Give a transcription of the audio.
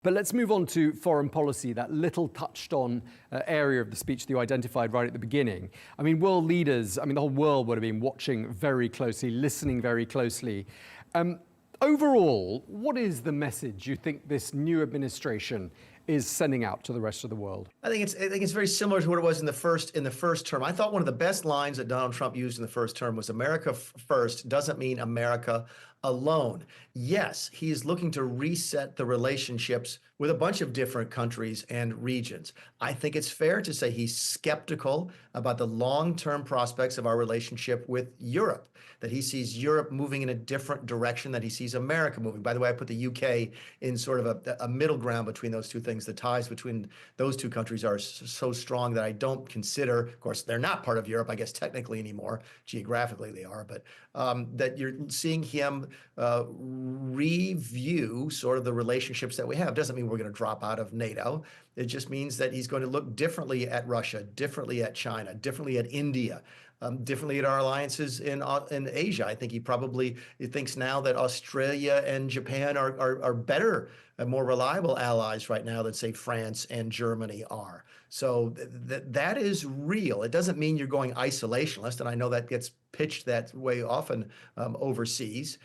But let's move on to foreign policy, that little touched on area of the speech that you identified right at the beginning. I mean, world leaders, the whole world would have been watching very closely, listening very closely. Overall, what is the message you think this new administration is sending out to the rest of the world? I think it's very similar to what it was in the first term. I thought one of the best lines that Donald Trump used in the first term was "America first doesn't mean America alone." Yes, he is looking to reset the relationships with a bunch of different countries and regions. I think it's fair to say he's skeptical about the long-term prospects of our relationship with Europe, that he sees Europe moving in a different direction, that he sees America moving. By the way, I put the UK in sort of a middle ground between those two things. The ties between those two countries are so strong that I don't consider, of course, they're not part of Europe, I guess technically anymore, geographically they are, but that you're seeing him review sort of the relationships that we have. Doesn't mean we're going to drop out of NATO. It just means that he's going to look differently at Russia, differently at China, differently at India, differently at our alliances in Asia. I think he thinks now that Australia and Japan are better and more reliable allies right now than, say, France and Germany are. So that is real. It doesn't mean you're going isolationist, and I know that gets pitched that way often overseas.